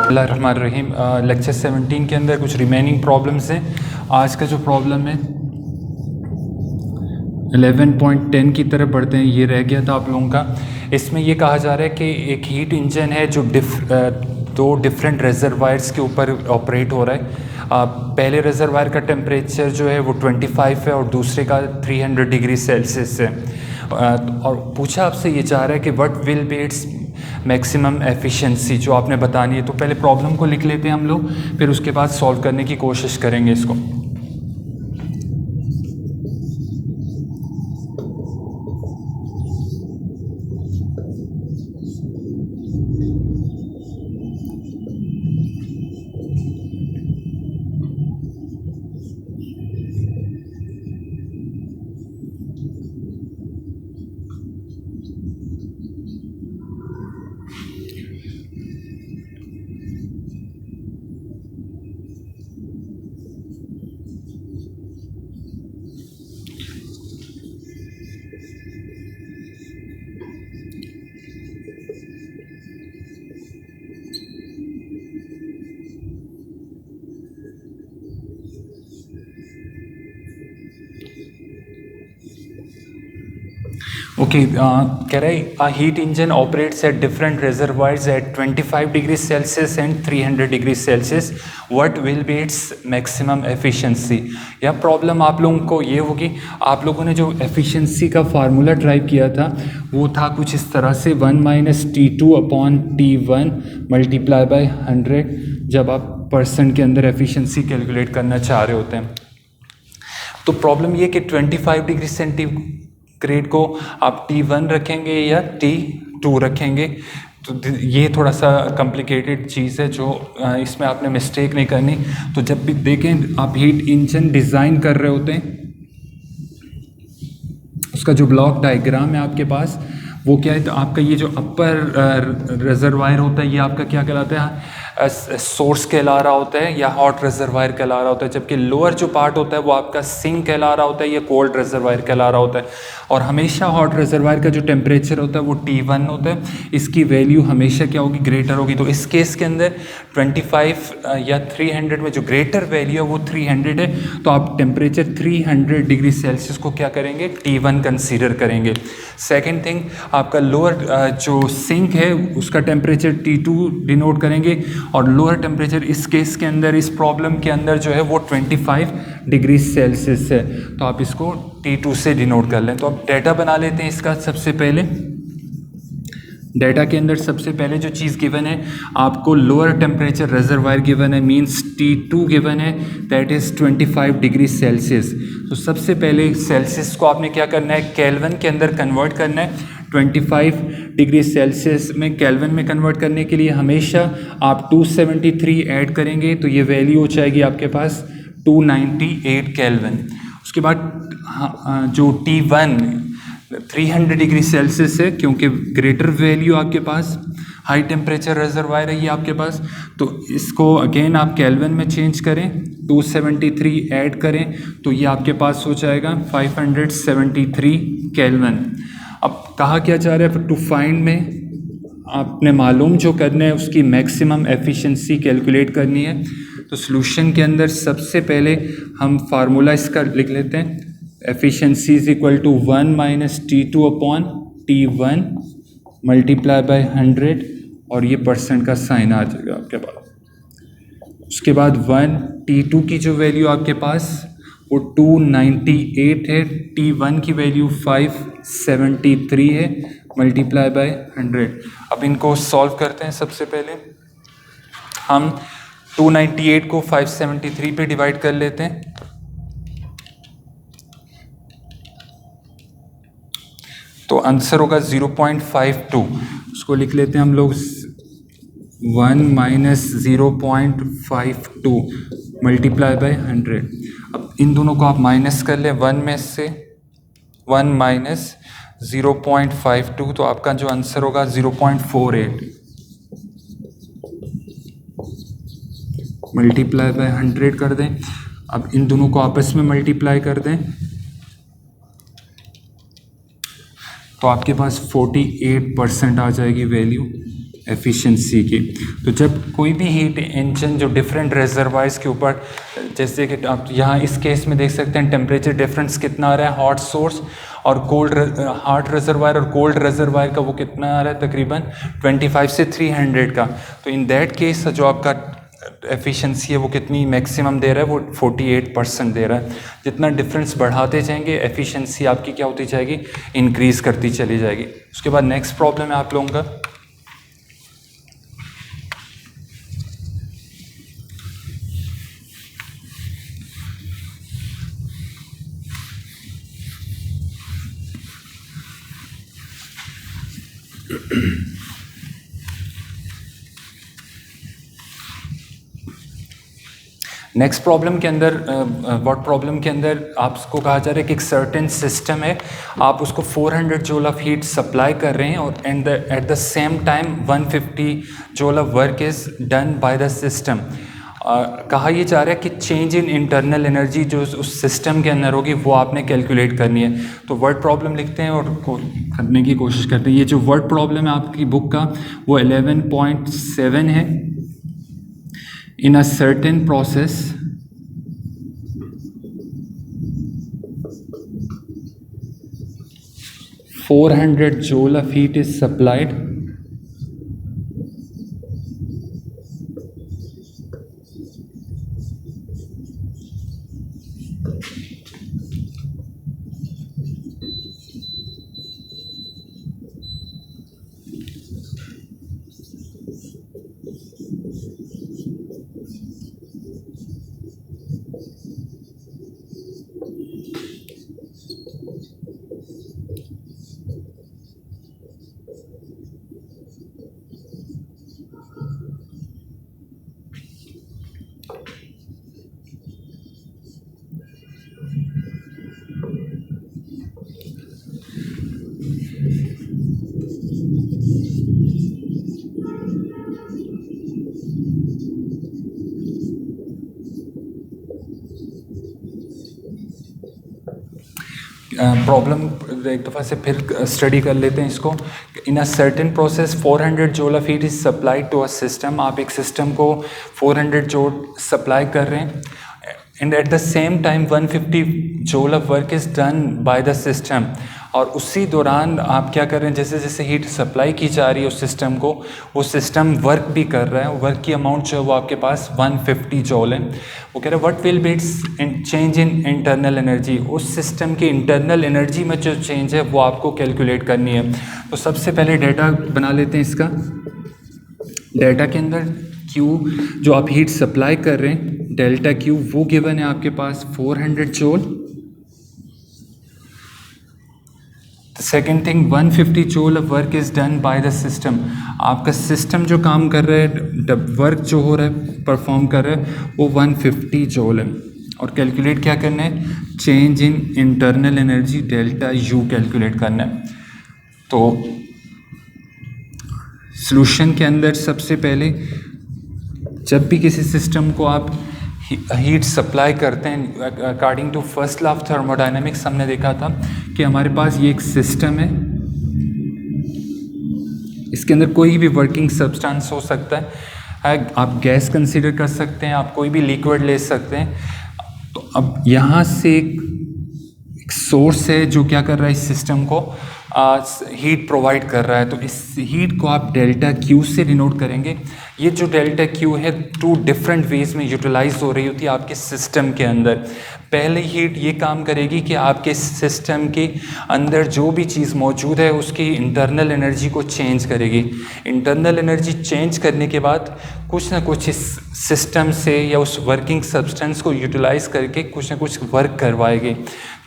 बिस्मिल्लाहिर्रहमानिर्रहीम। लेक्चर 17 के अंदर कुछ रिमेनिंग प्रॉब्लम्स हैं। आज का जो प्रॉब्लम है 11.10 की तरफ बढ़ते हैं, ये रह गया था आप लोगों का। इसमें ये कहा जा रहा है कि एक हीट इंजन है जो दो डिफरेंट रिजर्वायर्स के ऊपर ऑपरेट हो रहा है। पहले रिजर्वायर का टेम्परेचर जो है वो 25 है और दूसरे का 300 डिग्री सेल्सियस है। और पूछा आपसे ये चाह रहा है कि what will be its maximum efficiency, जो आपने बतानी है। तो पहले प्रॉब्लम को लिख लेते हैं हम लोग, फिर उसके बाद सॉल्व करने की कोशिश करेंगे इसको। ओके, कह रहा है heat engine operates at different reservoirs at 25 degree Celsius and 300 degree Celsius. What will be its maximum efficiency. या प्रॉब्लम आप लोगों को ये होगी, आप लोगों ने जो एफिशिएंसी का फार्मूला ड्राइव किया था वो था कुछ इस तरह से 1 - T2 upon T1 multiply by 100, जब आप परसेंट के अंदर एफिशिएंसी कैलकुलेट करना चाह रहे होते हैं। तो प्रॉब्लम ये कि 25 डिग्री सेंटीग्रेड को आप T1 रखेंगे या T2 रखेंगे। तो ये थोड़ा सा कॉम्प्लिकेटेड चीज़ है जो इसमें आपने मिस्टेक नहीं करनी। तो जब भी देखें आप हीट इंजन डिज़ाइन कर रहे होते हैं, उसका जो ब्लॉक डायग्राम है आपके पास वो क्या है, तो आपका ये जो अपर रिजर्वायर होता है ये आपका क्या कहलाता है, सोर्स कहला रहा होता है या हॉट रिजर्वायर कहला रहा होता है। जबकि लोअर जो पार्ट होता है वो आपका सिंक कहला रहा होता है या कोल्ड रिजर्वायर कहला रहा होता है। और हमेशा हॉट रिजर्वायर का जो टेम्परेचर होता है वो T1 होता है, इसकी वैल्यू हमेशा क्या होगी, ग्रेटर होगी। तो इस केस के अंदर 25 या 300 में जो ग्रेटर वैल्यू है वो 300 है, तो आप टेम्परेचर 300 डिग्री सेल्सियस को क्या करेंगे, T1 कंसीडर करेंगे। सेकेंड थिंग, आपका लोअर जो सिंक है उसका टेम्परेचर T2 डिनोट करेंगे, और लोअर टेम्परेचर इस केस के अंदर, इस प्रॉब्लम के अंदर जो है वो 25 डिग्री सेल्सियस है, तो आप इसको T2 से डिनोट कर लें। तो अब डाटा बना लेते हैं इसका। सबसे पहले डाटा के अंदर सबसे पहले जो चीज़ गिवन है आपको, लोअर टेम्परेचर रिजर्वायर गिवन है, मींस T2 गिवन है, दैट इज़ 25 डिग्री सेल्सियस। तो सबसे पहले सेल्सियस को आपने क्या करना है, केल्विन के अंदर कन्वर्ट करना है। 25 डिग्री सेल्सियस में केल्विन में कन्वर्ट करने के लिए हमेशा आप 273 ऐड करेंगे, तो ये वैल्यू हो जाएगी आपके पास 298 केल्विन। उसके बाद जो T1 300 डिग्री सेल्सियस है, क्योंकि ग्रेटर वैल्यू आपके पास, हाई टेम्परेचर रिजर्वायर है ये आपके पास, तो इसको अगेन आप केल्विन में चेंज करें, 273 ऐड करें, तो ये आपके पास हो जाएगा 573 केल्विन। अब कहा क्या जा रहा है, टू फाइंड में आपने मालूम जो करना है उसकी मैक्सिमम एफिशिएंसी कैलकुलेट करनी है। तो सॉल्यूशन के अंदर सबसे पहले हम फार्मूला इसका लिख लेते हैं, efficiency is equal to 1 - T2 upon T1 multiply by 100, और ये परसेंट का साइन आ जाएगा आपके पास। उसके बाद 1 T2 की जो वैल्यू आपके पास वो 298 है, T1 की वैल्यू 573 है, मल्टीप्लाई बाय 100। अब इनको सॉल्व करते हैं। सबसे पहले हम 298 को 573 पे डिवाइड कर लेते हैं, तो आंसर होगा 0.52। उसको लिख लेते हैं हम लोग 1 - 0.52 मल्टीप्लाई बाय 100। अब इन दोनों को आप माइनस कर लें, 1 में से 1 - 0.52, तो आपका जो आंसर होगा 0.48 मल्टीप्लाई बाय 100 कर दें। अब इन दोनों को आपस में मल्टीप्लाई कर दें, तो आपके पास 48% आ जाएगी वैल्यू एफिशिएंसी की। तो जब कोई भी हीट इंजन जो डिफरेंट रिजर्वायर्स के ऊपर, जैसे कि आप यहाँ इस केस में देख सकते हैं टेम्परेचर डिफरेंस कितना आ रहा है हॉट सोर्स और कोल्ड हॉट रिजर्वायर और कोल्ड रिजर्वायर का, वो कितना आ रहा है तकरीबन 25 से 300 का। तो इन दैट केस जो आपका एफिशिएंसी है वो कितनी मैक्सिमम दे रहा है, वो 48% दे रहा है। जितना डिफरेंस बढ़ाते जाएंगे एफिशिएंसी आपकी क्या होती जाएगी, इंक्रीज़ करती चली जाएगी। उसके बाद नेक्स्ट प्रॉब्लम है आप लोगों का, नेक्स्ट प्रॉब्लम के अंदर व्हाट प्रॉब्लम के अंदर आपको कहा जा रहा है कि एक सर्टेन सिस्टम है, आप उसको 400 जूल ऑफ हीट सप्लाई कर रहे हैं और at the same time 150 joule of work is done by the system. कहा यह जा रहा है कि चेंज इन इंटरनल एनर्जी जो उस सिस्टम के अंदर होगी वो आपने कैलकुलेट करनी है। तो वर्ड प्रॉब्लम लिखते हैं और करने की कोशिश करते हैं। ये जो वर्ड प्रॉब्लम है आपकी बुक का वो 11.7 है। In a certain process, (400 joule of heat is supplied problem एक दफ़ा से फिर स्टडी कर लेते हैं इसको। In a certain process 400 joule of heat is supplied to a system. आप एक सिस्टम को 400 जूल सप्लाई कर रहे हैं and at the same time 150 joule of work is done by the system. और उसी दौरान आप क्या कर रहे हैं, जैसे जैसे हीट सप्लाई की जा रही है उस सिस्टम को, वो सिस्टम वर्क भी कर रहा है। वर्क की अमाउंट जो है वो आपके पास 150 जूल है। वो कह रहे हैं what will be it's change in internal energy. उस सिस्टम की इंटरनल एनर्जी में जो चेंज है वो आपको कैलकुलेट करनी है। तो सबसे पहले डाटा बना लेते हैं इसका। डाटा के अंदर Q जो आप हीट सप्लाई कर रहे हैं, डेल्टा Q वो गिवन है आपके पास 400 joule. Second thing 150 joule of work is done by the system. आपका सिस्टम जो काम कर रहा है, वर्क जो हो रहा है, परफॉर्म कर रहा है, वो 150 जूल है। और कैलकुलेट क्या करना है, change in internal energy delta U calculate करना है। तो सॉल्यूशन के अंदर सबसे पहले जब भी किसी सिस्टम को आप हीट सप्लाई करते हैं, according to first law of thermodynamics हमने देखा था कि हमारे पास ये एक सिस्टम है, इसके अंदर कोई भी वर्किंग सब्सटेंस हो सकता है। आप गैस कंसीडर कर सकते हैं, आप कोई भी लिक्विड ले सकते हैं। तो अब यहाँ से एक सोर्स है जो क्या कर रहा है, इस सिस्टम को हीट प्रोवाइड कर रहा है। तो इस हीट को आप डेल्टा Q से डिनोट करेंगे। ये जो डेल्टा Q है 2 डिफरेंट वेज में यूटिलाइज हो रही होती है आपके सिस्टम के अंदर। पहले हीट ये काम करेगी कि आपके सिस्टम के अंदर जो भी चीज़ मौजूद है उसकी इंटरनल एनर्जी को चेंज करेगी। इंटरनल एनर्जी चेंज करने के बाद कुछ ना कुछ इस सिस्टम से या उस वर्किंग सब्सटेंस को यूटिलाइज करके कुछ ना कुछ वर्क करवाएगी।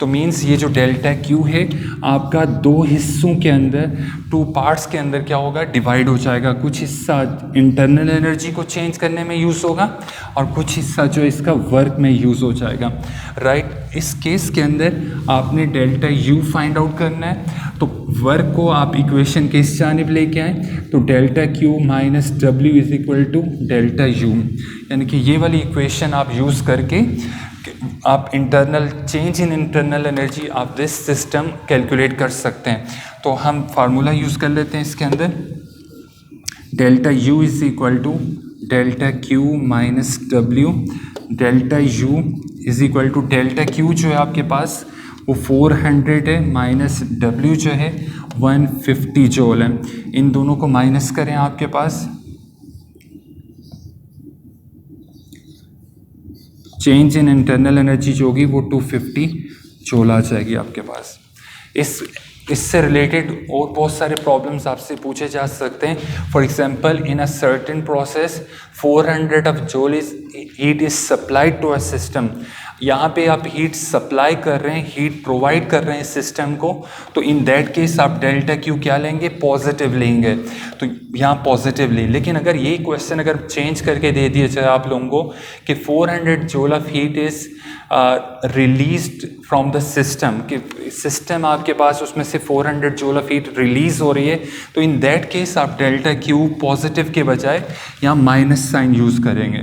तो मीन्स ये जो डेल्टा Q है आपका 2 हिस्सों के अंदर, 2 पार्ट्स के अंदर क्या होगा, डिवाइड हो जाएगा। कुछ हिस्सा इंटरनल एनर्जी को चेंज करने में यूज़ होगा और कुछ हिस्सा जो इसका वर्क में यूज़ हो जाएगा। राइट, इस केस के अंदर आपने डेल्टा U फाइंड आउट करना है। तो वर्क को आप इक्वेशन के इस जानिब लेके आए, तो delta Q minus W is equal to delta U, यानी कि ये वाली इक्वेशन आप यूज़ करके आप internal change in internal energy of this system calculate कर सकते हैं। तो हम फार्मूला यूज़ कर लेते हैं इसके अंदर। Delta U is equal to delta Q minus W. Delta U is equal to delta Q जो है आपके पास वो 400 है, माइनस डब्ल्यू जो है 150 जूल है। इन दोनों को माइनस करें, आपके पास चेंज इन इंटरनल एनर्जी जो होगी वो 250 जूल आ जाएगी आपके पास। इससे रिलेटेड और बहुत सारे प्रॉब्लम्स आपसे पूछे जा सकते हैं। For example, in a certain process 400 of joule is heat is supplied to a system. यहाँ पे आप हीट सप्लाई कर रहे हैं, हीट प्रोवाइड कर रहे हैं सिस्टम को, तो इन दैट केस आप डेल्टा क्यू क्या लेंगे, पॉजिटिव लेंगे। तो यहाँ पॉजिटिव लें। लेकिन अगर यही क्वेश्चन अगर चेंज करके दे दिया जाए आप लोगों को कि 400 joule of heat is released from the system, कि सिस्टम आपके पास उसमें से 400 जूल ऑफ हीट रिलीज हो रही है, तो इन दैट केस आप डेल्टा क्यू पॉजिटिव के बजाय यहाँ माइनस साइन यूज़ करेंगे।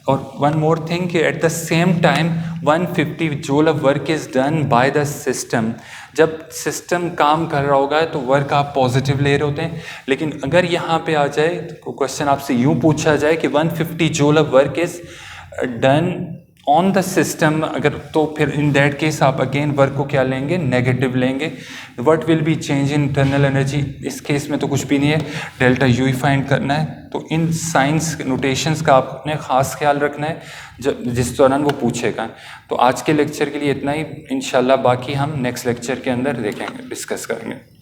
और वन मोर थिंग कि at the same time 150 joule of work is done by the system. जब सिस्टम काम कर रहा होगा तो वर्क आप पॉजिटिव ले रहे होते हैं। लेकिन अगर यहाँ पे आ जाए तो क्वेश्चन आपसे यूँ पूछा जाए कि 150 joule of work is done on the system, अगर तो फिर इन दैट केस आप अगेन वर्क को क्या लेंगे, नेगेटिव लेंगे। What will B change in internal energy, इस केस में तो कुछ भी नहीं है, डेल्टा यू ही फाइंड करना है। तो इन साइंस नोटेशंस का आपने ख़ास ख्याल रखना है जब जिस दौरान वो पूछेगा। तो आज के लेक्चर के लिए इतना ही, इंशाल्लाह बाकी हम नेक्स्ट लेक्चर के अंदर देखेंगे, डिस्कस करेंगे।